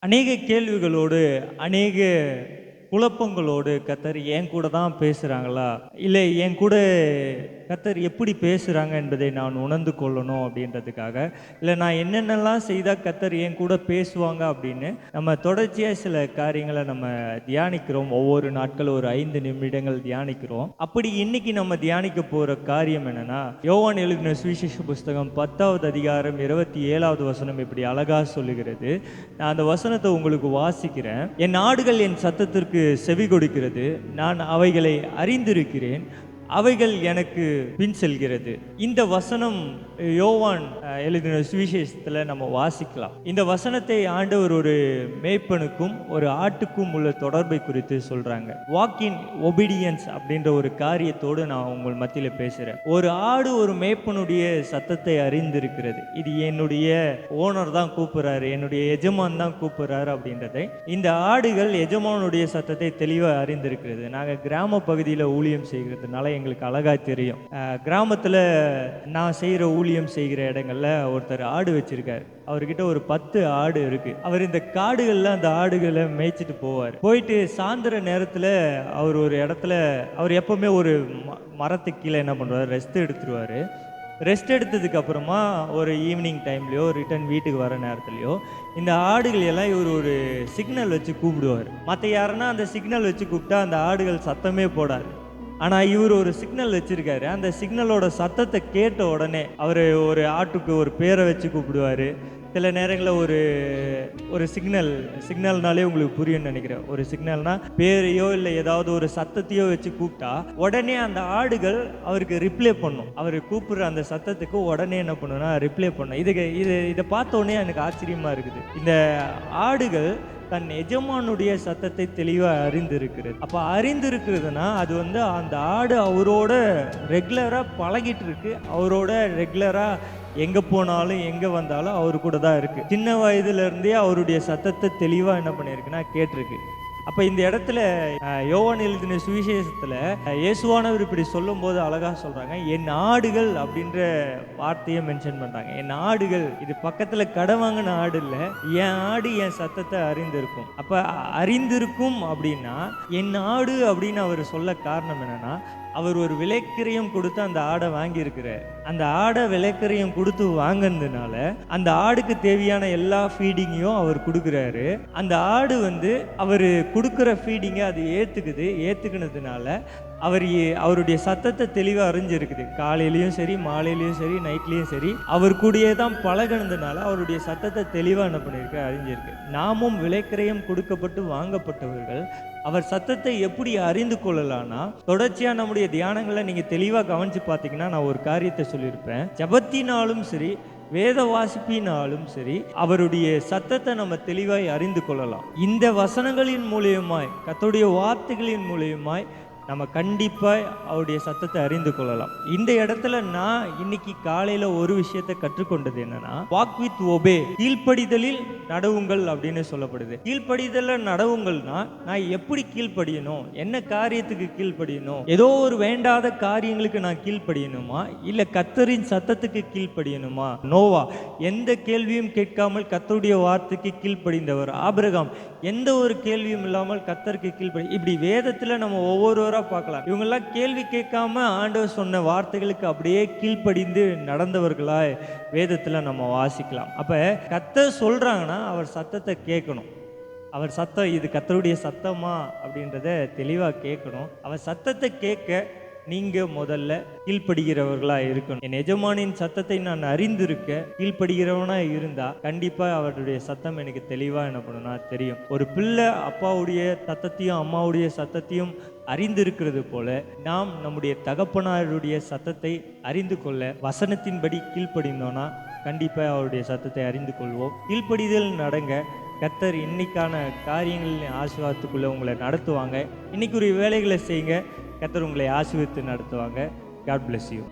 அநேக கேள்விகளோடு, அநேக குழப்பங்களோடு கர்த்தர் என் கூட தான் பேசுகிறாங்களா, இல்லை என் கூட கர்த்தர் எப்படி பேசுகிறாங்க என்பதை நான் உணர்ந்து கொள்ளணும் அப்படின்றதுக்காக, இல்லை நான் என்னென்னலாம் செய்தால் கர்த்தர் என் கூட பேசுவாங்க அப்படின்னு நம்ம தொடர்ச்சியாக சில காரியங்களை நம்ம தியானிக்கிறோம். ஒவ்வொரு நாட்கள் ஒரு 5 நிமிடங்கள் தியானிக்கிறோம். அப்படி இன்னைக்கு நம்ம தியானிக்க போகிற காரியம் என்னன்னா, யோவான் எழுதின சுவிசேஷ புஸ்தகம் 10வது அதிகாரம் 27வது வசனம் இப்படி அழகா சொல்லுகிறது. நான் அந்த வசனத்தை உங்களுக்கு வாசிக்கிறேன். என் ஆடுகள் என் சத்தத்திற்கு செவி கொடுக்கிறது, நான் அவைகளை அறிந்திருக்கிறேன், அவைகள் எனக்கு பின் செல்கிறது. இந்த வசனம் யோவான் எழுதின சுவிசேஷத்தில் நம்ம வாசிக்கலாம். இந்த வசனத்தை ஆண்டவர் ஒரு மேய்ப்பனுக்கும் ஒரு ஆட்டுக்கும் உள்ள தொடர்பை குறித்து சொல்றாங்க. வாக் இன் ஒபீடியன்ஸ் அப்படின்ற ஒரு காரியத்தோடு நான் உங்கள் மத்தியில் பேசுகிறேன். ஒரு ஆடு ஒரு மேய்ப்பனுடைய சத்தத்தை அறிந்திருக்கிறது. இது என்னுடைய ஓனர் தான் கூப்பிடுறாரு, என்னுடைய எஜமான் தான் கூப்பிடுறாரு அப்படின்றதை இந்த ஆடுகள் எஜமானுடைய சத்தத்தை தெளிவாக அறிந்திருக்கிறது. நாங்கள் கிராம பகுதியில் ஊழியம் செய்கிறதுனால எங்களுக்கு அழகா தெரியும். கிராமத்தில் நான் செய்கிற ஊழியம் செய்கிற இடங்கள்ல ஒருத்தர் ஆடு வச்சிருக்காரு. அவர்கிட்ட ஒரு 10 ஆடு இருக்கு. அவர் இந்த காடுகள்ல அந்த ஆடுகளை மேய்ச்சிட்டு போவார். போயிட்டு சாயந்தர நேரத்தில் அவர் ஒரு இடத்துல, அவர் எப்பவுமே ஒரு மரத்துக்கு கீழே என்ன பண்ணுவார், ரெஸ்ட் எடுத்துருவார். ரெஸ்ட் எடுத்ததுக்கு அப்புறமா ஒரு ஈவினிங் டைம்லையோ ரிட்டர்ன் வீட்டுக்கு வர நேரத்துலையோ இந்த ஆடுகள் எல்லாம் இவர் ஒரு சிக்னல் வச்சு கூப்பிடுவார். மற்ற யாருன்னா அந்த சிக்னல் வச்சு கூப்பிட்டா அந்த ஆடுகள் சத்தமே போடாது. ஆனால் இவர் ஒரு சிக்னல் வச்சுருக்காரு. அந்த சிக்னலோட சத்தத்தை கேட்ட உடனே அவர் ஒரு ஆட்டுக்கு ஒரு பேரை வச்சு கூப்பிடுவார். சில நேரங்களில் ஒரு சிக்னல்னாலே உங்களுக்கு புரியும்னு நினைக்கிறேன். ஒரு சிக்னல்னா பேரையோ இல்லை ஏதாவது ஒரு சத்தத்தையோ வச்சு கூப்பிட்டா உடனே அந்த ஆடுகள் அவருக்கு ரிப்ளை பண்ணும். அவர் கூப்பிடுற அந்த சத்தத்துக்கு உடனே என்ன பண்ணுன்னா ரிப்ளை பண்ணும். இதை பார்த்த உடனே எனக்கு ஆச்சரியமாக இருக்குது. இந்த ஆடுகள் தன் எஜமானுடைய சத்தத்தை தெளிவாக அறிந்திருக்கிறது. அப்போ அறிந்திருக்கிறதுனா அது அந்த ஆடு அவரோட ரெகுலராக பழகிட்டு இருக்கு. அவரோட ரெகுலராக எங்கே போனாலும் எங்கே வந்தாலும் அவரு கூட தான் இருக்குது. சின்ன வயதுலேருந்தே அவருடைய சத்தத்தை தெளிவாக என்ன பண்ணியிருக்குன்னா கேட்டிருக்கு. அப்போ இந்த இடத்துல யோவான் எழுதின சுவிசேஷத்தில் இயேசுவானவர் இப்படி சொல்லும் போது அழகாக சொல்கிறாங்க, என் ஆடுகள் அப்படின்ற வார்த்தையை மென்ஷன் பண்ணுறாங்க. என் ஆடுகள், இது பக்கத்தில் கடை வாங்கின ஆடு இல்லை, என் ஆடு என் சத்தத்தை அறிந்திருக்கும். அப்போ அறிந்திருக்கும் அப்படின்னா என் ஆடு அப்படின்னு அவர் சொல்ல காரணம் என்னென்னா, அவர் ஒரு விலைக்கிரயம் கொடுத்து அந்த ஆடை வாங்கியிருக்கிறார். அந்த ஆடை விலைக்கிரயம் கொடுத்து வாங்கினதுனால அந்த ஆடுக்கு தேவையான எல்லா ஃபீடிங்கையும் அவர் கொடுக்குறாரு. அந்த ஆடு அவர் கொடுக்குற ஃபீடிங்கை அது ஏற்றுக்கினதுனால அவருடைய சத்தத்தை தெளிவாக அறிஞ்சிருக்குது. காலையிலையும் சரி, மாலையிலையும் சரி, நைட்லேயும் சரி, அவர் கூடயே தான் பழகினதுனால அவருடைய சத்தத்தை தெளிவாக என்ன பண்ணியிருக்கு, அறிஞ்சிருக்கு. நாமும் விலைக்கிரயம் கொடுக்கப்பட்டு வாங்கப்பட்டவர்கள். அவர் சத்தத்தை எப்படி அறிந்து கொள்ளலாம்னா, தொடர்ச்சியாக நம்முடைய தியானங்களை நீங்கள் தெளிவாக கவனித்து பார்த்தீங்கன்னா நான் ஒரு காரியத்தை சொல்லியிருப்பேன். ஜபத்தினாலும் சரி, வேத வாசிப்பினாலும் சரி, அவருடைய சத்தத்தை நம்ம தெளிவாய் அறிந்து கொள்ளலாம். இந்த வசனங்களின் மூலியமாய், கர்த்தருடைய வார்த்தைகளின் மூலியமாய் நம்ம கண்டிப்பாக அவருடைய சத்தத்தை அறிந்து கொள்ளலாம். இந்த இடத்துல நான் இன்னைக்கு காலையில் ஒரு விஷயத்தை கற்றுக்கொண்டது என்னன்னா, வாக் வித் ஒபே, கீழ்ப்படிதலில் நடவுங்கள் அப்படின்னு சொல்லப்படுது. கீழ்ப்படிதலில் நடவுங்கள்னா நான் எப்படி கீழ்ப்படியணும், என்ன காரியத்துக்கு கீழ்ப்படியணும், ஏதோ ஒரு வேண்டாத காரியங்களுக்கு நான் கீழ்ப்படியணுமா, இல்லை கர்த்தரின் சத்தத்துக்கு கீழ்ப்படியணுமா? நோவா எந்த கேள்வியும் கேட்காமல் கர்த்தருடைய வார்த்தைக்கு கீழ்ப்படிந்தவர். ஆபிரகாம் எந்த ஒரு கேள்வியும் இல்லாமல் கர்த்தருக்கு கீழ்ப்படி. இப்படி வேதத்தில் நம்ம ஒவ்வொருவராக பார்க்கலாம். இவங்கெல்லாம் கேள்வி கேட்காம ஆண்டவர் சொன்ன வார்த்தைகளுக்கு அப்படியே கீழ்ப்படிந்து நடந்தவர்களாய் வேதத்தில் நம்ம வாசிக்கலாம். அப்போ கர்த்தர் சொல்றாங்கன்னா அவர் சத்தத்தை கேட்கணும். அவர் சத்தம் இது கர்த்தருடைய சத்தமா அப்படின்றத தெளிவாக கேட்கணும். அவர் சத்தத்தை கேட்க நீங்கள் முதல்ல கீழ்ப்படுகிறவர்களாக இருக்கணும். என் எஜமானின் சத்தத்தை நான் அறிந்திருக்க கீழ்ப்படுகிறவனாக இருந்தால் கண்டிப்பாக அவருடைய சத்தம் எனக்கு தெளிவாக என்ன பண்ணுன்னா தெரியும். ஒரு பிள்ளை அப்பாவுடைய சத்தத்தையும் அம்மாவுடைய சத்தத்தையும் அறிந்திருக்கிறது போல நாம் நம்முடைய தகப்பனாருடைய சத்தத்தை அறிந்து கொள்ள வசனத்தின்படி கீழ்ப்படிந்தோன்னா கண்டிப்பாக அவருடைய சத்தத்தை அறிந்து கொள்வோம். கீழ்ப்படிதல் நடங்க. கர்த்தர் இன்னைக்கான காரியங்களின் ஆசீர்வாதத்துக்குள்ளே உங்களை நடத்துவாங்க. இன்னைக்கு ஒரு வேலைகளை செய்யுங்க. கர்த்தர் உங்களை ஆசீர்வதித்து நடத்துவாங்க. God bless you.